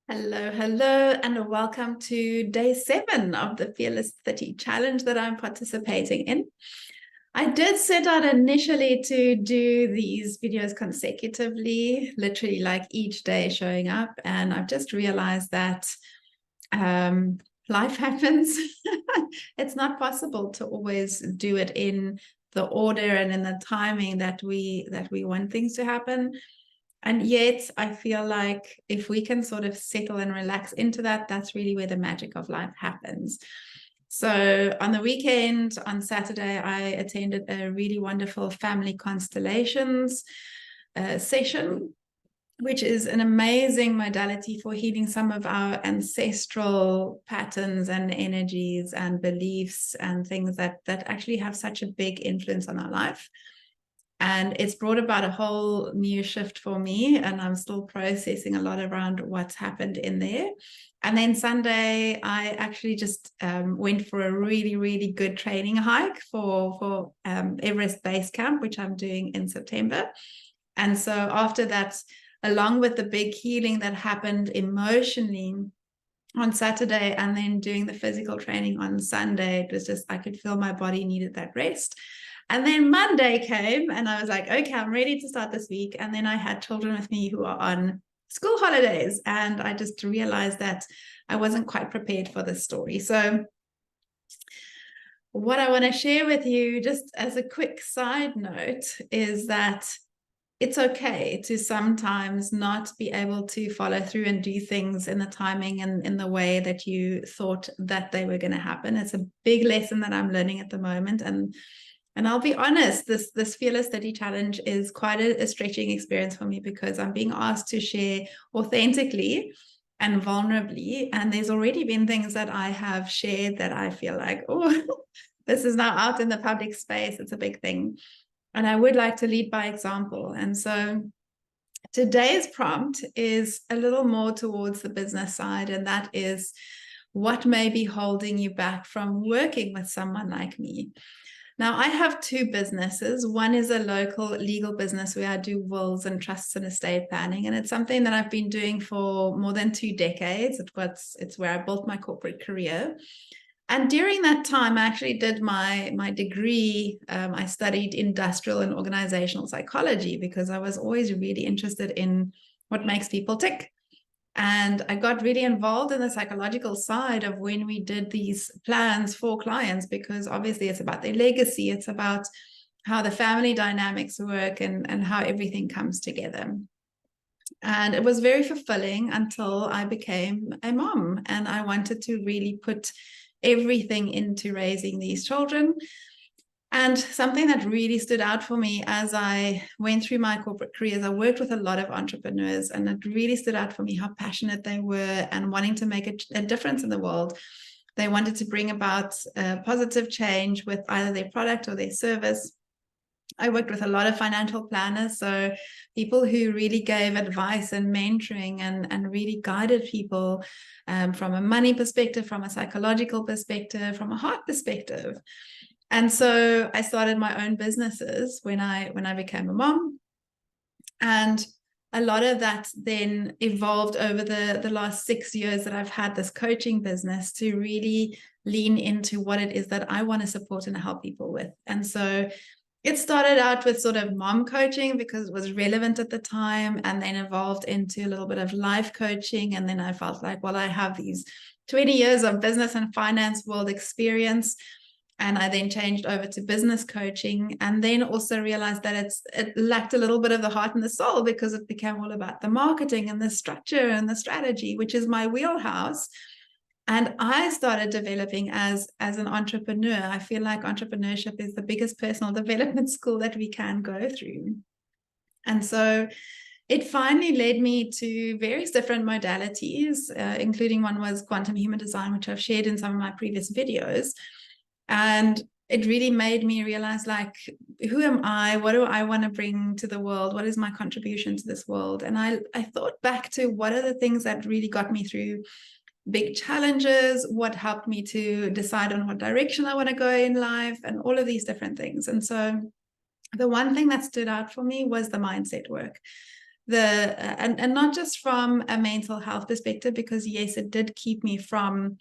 Hello, hello, and welcome to day 7 of the Fearless 30 challenge that I'm participating in. I did set out initially to do these videos consecutively, literally like each day showing up, and I've just realized that life happens. It's not possible to always do it in the order and in the timing that we want things to happen. And yet, I feel like if we can sort of settle and relax into that, that's really where the magic of life happens. So on the weekend, on Saturday, I attended a really wonderful family constellations session, which is an amazing modality for healing some of our ancestral patterns and energies and beliefs and things that actually have such a big influence on our life. And it's brought about a whole new shift for me, and I'm still processing a lot around what's happened in there. And then Sunday, I actually just went for a really, really good training hike for Everest Base Camp, which I'm doing in September. And so after that, along with the big healing that happened emotionally on Saturday and then doing the physical training on Sunday, it was just, I could feel my body needed that rest. And then Monday came and I was like, okay, I'm ready to start this week. And then I had children with me who are on school holidays. And I just realized that I wasn't quite prepared for this story. So what I want to share with you, just as a quick side note, is that it's okay to sometimes not be able to follow through and do things in the timing and in the way that you thought that they were going to happen. It's a big lesson that I'm learning at the moment. And I'll be honest, this Fearless 30 challenge is quite a stretching experience for me because I'm being asked to share authentically and vulnerably. And there's already been things that I have shared that I feel like, oh, this is now out in the public space. It's a big thing. And I would like to lead by example. And so today's prompt is a little more towards the business side, and that is what may be holding you back from working with someone like me. Now, I have two businesses. One is a local legal business where I do wills and trusts and estate planning. And it's something that I've been doing for more than 2 decades. It's where I built my corporate career. And during that time, I actually did my degree. I studied industrial and organizational psychology because I was always really interested in what makes people tick. And I got really involved in the psychological side of when we did these plans for clients, because obviously it's about their legacy. It's about how the family dynamics work and how everything comes together. And it was very fulfilling until I became a mom and I wanted to really put everything into raising these children. And something that really stood out for me as I went through my corporate careers, I worked with a lot of entrepreneurs, and it really stood out for me how passionate they were and wanting to make a difference in the world. They wanted to bring about positive change with either their product or their service. I worked with a lot of financial planners, so people who really gave advice and mentoring and really guided people from a money perspective, from a psychological perspective, from a heart perspective. And so I started my own businesses when I became a mom. And a lot of that then evolved over the last 6 years that I've had this coaching business to really lean into what it is that I want to support and help people with. And so it started out with sort of mom coaching because it was relevant at the time, and then evolved into a little bit of life coaching. And then I felt like, well, I have these 20 years of business and finance world experience. And I then changed over to business coaching, and then also realized that it lacked a little bit of the heart and the soul because it became all about the marketing and the structure and the strategy, which is my wheelhouse. And I started developing as an entrepreneur. I feel like entrepreneurship is the biggest personal development school that we can go through. And so it finally led me to various different modalities, including one was quantum human design, which I've shared in some of my previous videos. And it really made me realize, like, who am I? What do I want to bring to the world? What is my contribution to this world? And I thought back to what are the things that really got me through big challenges, what helped me to decide on what direction I want to go in life, and all of these different things. And so the one thing that stood out for me was the mindset work. and not just from a mental health perspective, because yes, it did keep me from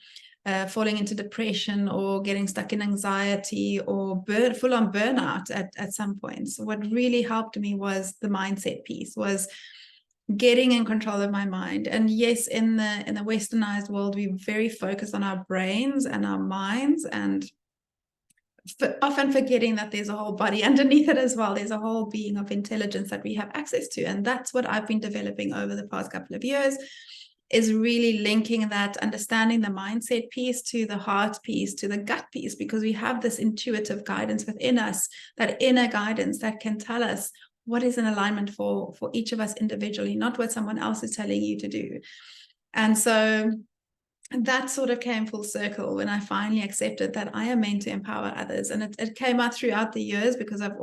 falling into depression or getting stuck in anxiety or full-on burnout at some points. What really helped me was the mindset piece, was getting in control of my mind. And yes, in the westernized world, we're very focused on our brains and our minds, and often forgetting that there's a whole body underneath it as well. There's a whole being of intelligence that we have access to. And that's what I've been developing over the past couple of years, is really linking that, understanding the mindset piece to the heart piece, to the gut piece, because we have this intuitive guidance within us, that inner guidance that can tell us what is in alignment for each of us individually, not what someone else is telling you to do. And so that sort of came full circle when I finally accepted that I am meant to empower others. And it came out throughout the years, because I've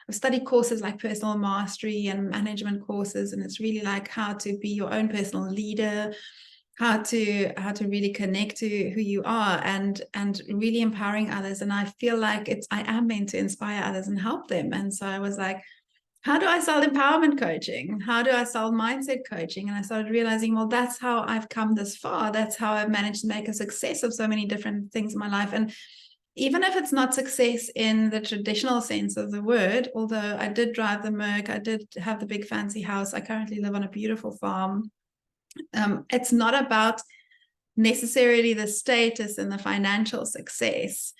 studied courses like personal mastery and management courses, and it's really like how to be your own personal leader, how to really connect to who you are, and really empowering others. And I feel like I am meant to inspire others and help them. And so I was like, how do I sell empowerment coaching? How do I sell mindset coaching? And I started realizing, well, that's how I've come this far. That's how I've managed to make a success of so many different things in my life. And even if it's not success in the traditional sense of the word, although I did drive the Merc, I did have the big fancy house, I currently live on a beautiful farm. It's not about necessarily the status and the financial success.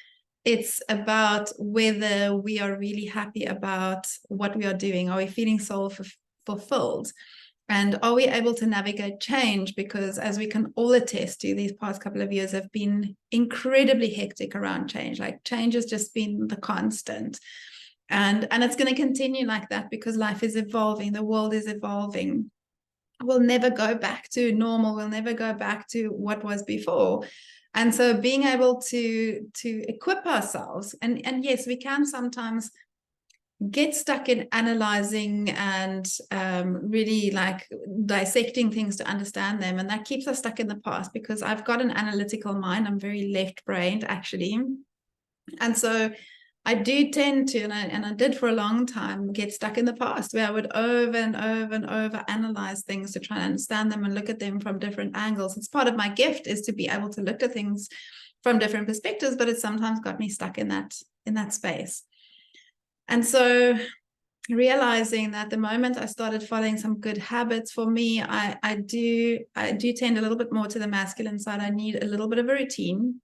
It's about whether we are really happy about what we are doing. Are we feeling soul fulfilled? And are we able to navigate change? Because as we can all attest to, these past couple of years have been incredibly hectic around change. Like, change has just been the constant. And it's going to continue like that, because life is evolving. The world is evolving. We'll never go back to normal. We'll never go back to what was before. And so being able to equip ourselves, and yes, we can sometimes get stuck in analyzing and really like dissecting things to understand them. And that keeps us stuck in the past, because I've got an analytical mind. I'm very left-brained, actually. And so I do tend to, and I did for a long time, get stuck in the past, where I would over and over and over analyze things to try and understand them and look at them from different angles. It's part of my gift, is to be able to look at things from different perspectives, but it sometimes got me stuck in that space. And so realizing that the moment I started following some good habits, for me, I do tend a little bit more to the masculine side. I need a little bit of a routine.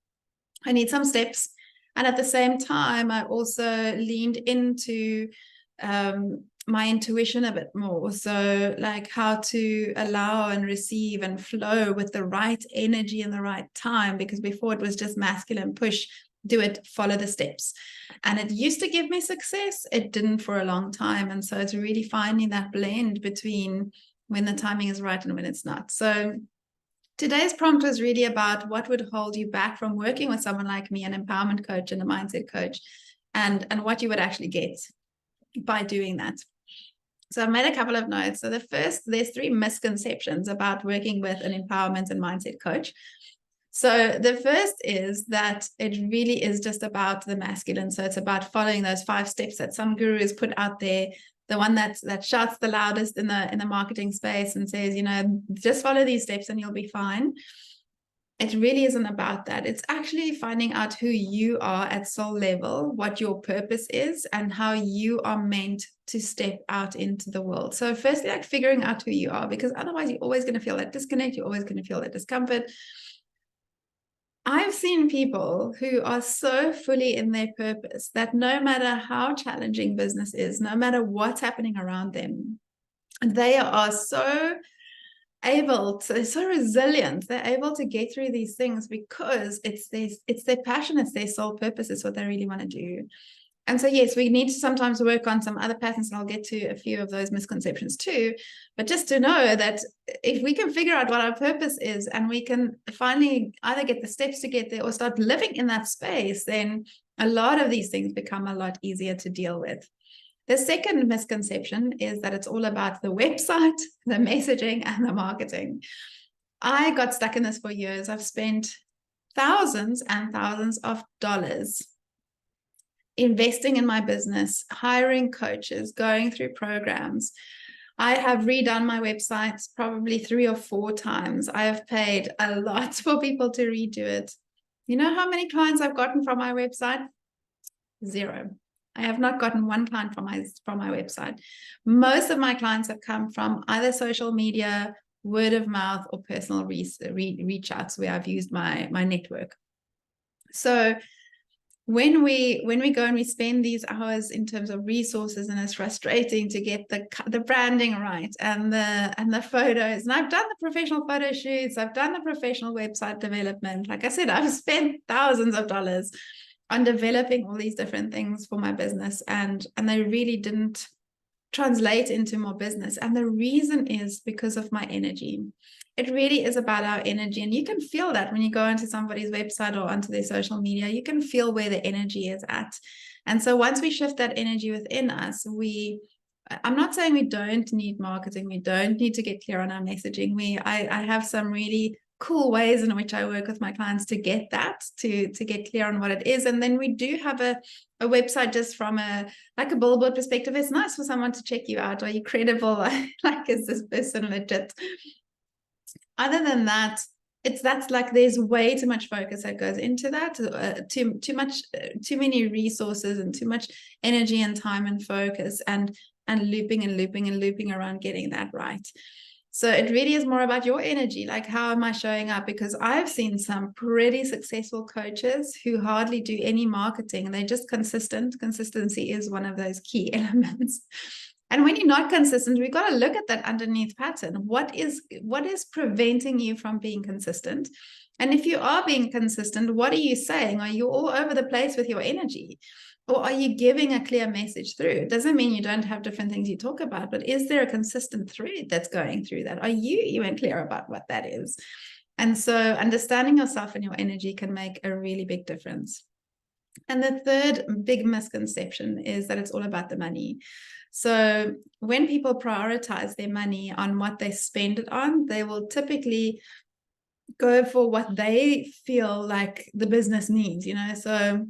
I need some steps. And at the same time, I also leaned into my intuition a bit more. So like how to allow and receive and flow with the right energy and the right time, because before it was just masculine, push, do it, follow the steps. And it used to give me success. It didn't for a long time. And so it's really finding that blend between when the timing is right and when it's not. So today's prompt was really about what would hold you back from working with someone like me, an empowerment coach and a mindset coach, and what you would actually get by doing that. So I've made a couple of notes. So the first, there's 3 misconceptions about working with an empowerment and mindset coach. So the first is that it really is just about the masculine. So it's about following those 5 steps that some gurus put out there. The one that shouts the loudest in the marketing space and says, just follow these steps and you'll be fine. It really isn't about that. It's actually finding out who you are at soul level, what your purpose is, and how you are meant to step out into the world. So firstly, like figuring out who you are, because otherwise you're always going to feel that disconnect. You're always going to feel that discomfort. I've seen people who are so fully in their purpose that no matter how challenging business is, no matter what's happening around them, they are so so resilient. They're able to get through these things because it's their passion, it's their sole purpose, it's what they really want to do. And so, yes, we need to sometimes work on some other patterns, and I'll get to a few of those misconceptions too. But just to know that if we can figure out what our purpose is, and we can finally either get the steps to get there or start living in that space, then a lot of these things become a lot easier to deal with. The second misconception is that it's all about the website, the messaging, and the marketing. I got stuck in this for years. I've spent thousands and thousands of dollars investing in my business, hiring coaches, going through programs. I have redone my websites probably 3 or 4 times. I have paid a lot for people to redo it. You know how many clients I've gotten from my website? 0. I have not gotten one client from my website. Most of my clients have come from either social media, word of mouth, or personal reach outs where I've used my network. So when we go and we spend these hours in terms of resources, and it's frustrating to get the branding right and the photos, and I've done the professional photo shoots, I've done the professional website development. Like I said, I've spent thousands of dollars on developing all these different things for my business, and they really didn't translate into more business. And the reason is because of my energy. It really is about our energy. And you can feel that when you go onto somebody's website or onto their social media, you can feel where the energy is at. And so once we shift that energy within us, I'm not saying we don't need marketing. We don't need to get clear on our messaging. I have some really cool ways in which I work with my clients to get that, to get clear on what it is. And then we do have a website just from a billboard perspective. It's nice for someone to check you out. Are you credible? Like, is this person legit? Other than that, that's like there's way too much focus that goes into that, too many resources and too much energy and time and focus and looping around getting that right. So it really is more about your energy. Like, how am I showing up? Because I've seen some pretty successful coaches who hardly do any marketing, and they're just consistent. Consistency is one of those key elements. And when you're not consistent, we've got to look at that underneath pattern. What is preventing you from being consistent? And if you are being consistent, what are you saying? Are you all over the place with your energy? Or are you giving a clear message through? It doesn't mean you don't have different things you talk about, but is there a consistent thread that's going through that? Are you even clear about what that is? And so understanding yourself and your energy can make a really big difference. And the third big misconception is that it's all about the money. So when people prioritize their money on what they spend it on, they will typically go for what they feel like the business needs, so,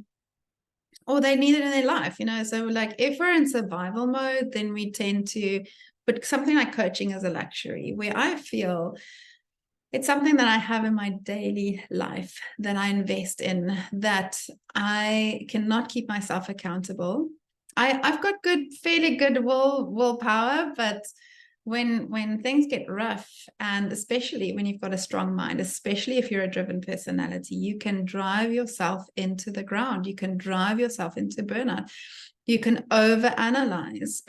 or they need it in their life, so like if we're in survival mode, then we tend to put something like coaching as a luxury, where I feel it's something that I have in my daily life that I invest in, that I cannot keep myself accountable. I've got fairly good willpower, but when things get rough, and especially when you've got a strong mind, especially if you're a driven personality, you can drive yourself into the ground. You can drive yourself into burnout. You can overanalyze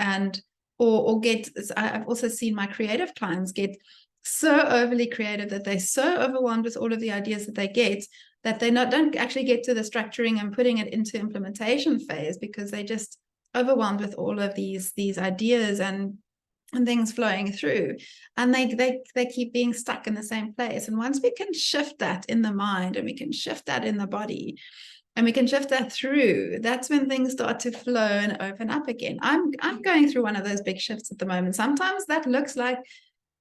or get. I've also seen my creative clients get so overly creative that they're so overwhelmed with all of the ideas that they get, that they don't actually get to the structuring and putting it into implementation phase, because they just overwhelmed with all of these ideas and things flowing through, and they keep being stuck in the same place. And once we can shift that in the mind, and we can shift that in the body, and we can shift that through, that's when things start to flow and open up again. I'm going through one of those big shifts at the moment. Sometimes that looks like,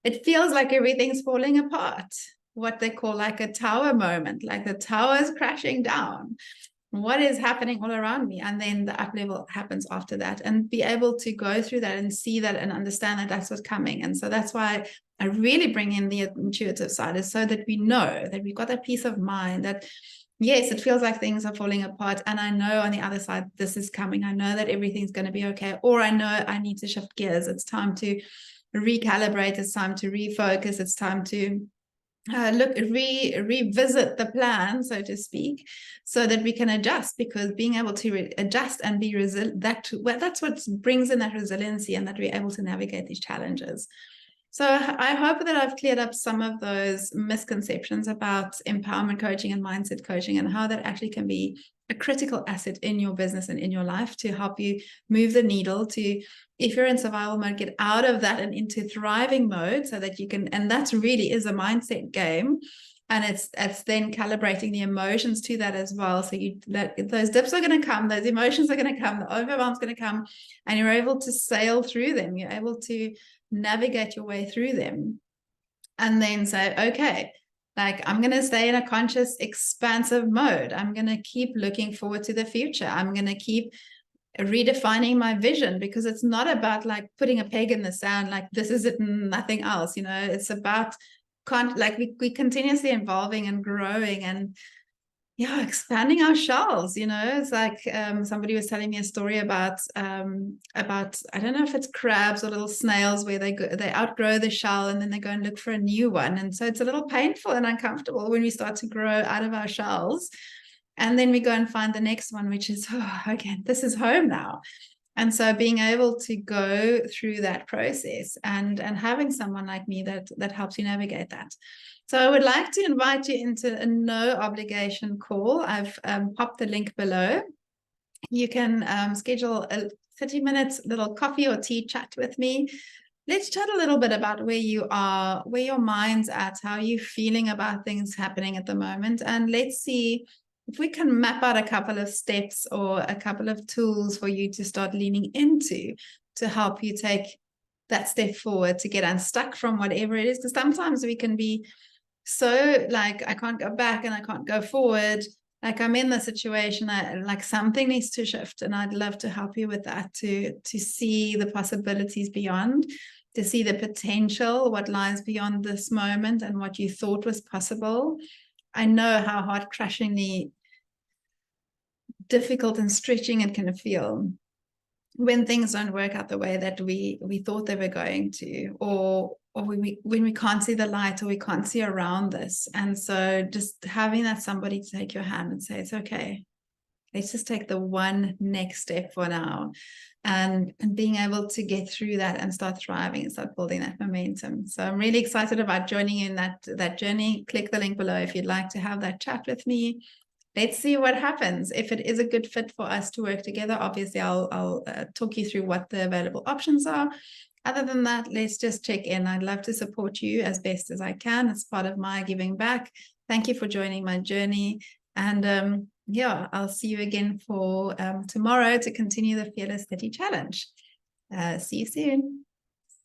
it feels like everything's falling apart, what they call like a tower moment, like the tower is crashing down. What is happening all around me? And then the up level happens after that, and be able to go through that and see that and understand that that's what's coming. And so that's why I really bring in the intuitive side, is so that we know that we've got that peace of mind that, yes, it feels like things are falling apart, and I know on the other side this is coming. I know that everything's going to be okay, or I know I need to shift gears. It's time to recalibrate. It's time to refocus. It's time to revisit the plan, so to speak, so that we can adjust, because being able to adjust and be resilient, that's what brings in that resiliency, and that we're able to navigate these challenges. So I hope that I've cleared up some of those misconceptions about empowerment coaching and mindset coaching, and how that actually can be a critical asset in your business and in your life to help you move the needle to, if you're in survival mode, get out of that and into thriving mode, so that you can, and that's really is a mindset game. And it's then calibrating the emotions to that as well. So those dips are going to come, those emotions are going to come, the overwhelm's going to come, and you're able to sail through them. You're able to navigate your way through them, and then say, okay, like, I'm going to stay in a conscious, expansive mode. I'm going to keep looking forward to the future. I'm going to keep redefining my vision, because it's not about like putting a peg in the sand, like this is it and nothing else, it's about like we continuously evolving and growing, and expanding our shells. It's like somebody was telling me a story about I don't know if it's crabs or little snails, where they outgrow the shell and then they go and look for a new one, and so it's a little painful and uncomfortable when we start to grow out of our shells, and then we go and find the next one, which is, okay, this is home now. And so being able to go through that process and having someone like me that helps you navigate that. So I would like to invite you into a no obligation call. I've popped the link below. You can schedule a 30-minute little coffee or tea chat with me. Let's chat a little bit about where you are, where your mind's at, how you're feeling about things happening at the moment. And let's see if we can map out a couple of steps or a couple of tools for you to start leaning into to help you take that step forward, to get unstuck from whatever it is. Because sometimes we can be so like, I can't go back and I can't go forward. Like, I'm in the situation, like something needs to shift, and I'd love to help you with that, to see the possibilities beyond, to see the potential, what lies beyond this moment and what you thought was possible. I know how heart-crushingly difficult and stretching it can feel when things don't work out the way that we thought they were going to, or when we can't see the light, or we can't see around this. And so just having that somebody to take your hand and say, it's okay, let's just take the one next step for now, and being able to get through that and start thriving and start building that momentum. So I'm really excited about joining you in that journey. Click the link below if you'd like to have that chat with me. Let's see what happens. If it is a good fit for us to work together, obviously I'll talk you through what the available options are. Other than that, let's just check in. I'd love to support you as best as I can. It's part of my giving back. Thank you for joining my journey. And I'll see you again for tomorrow to continue the Fearless 30 Challenge. See you soon.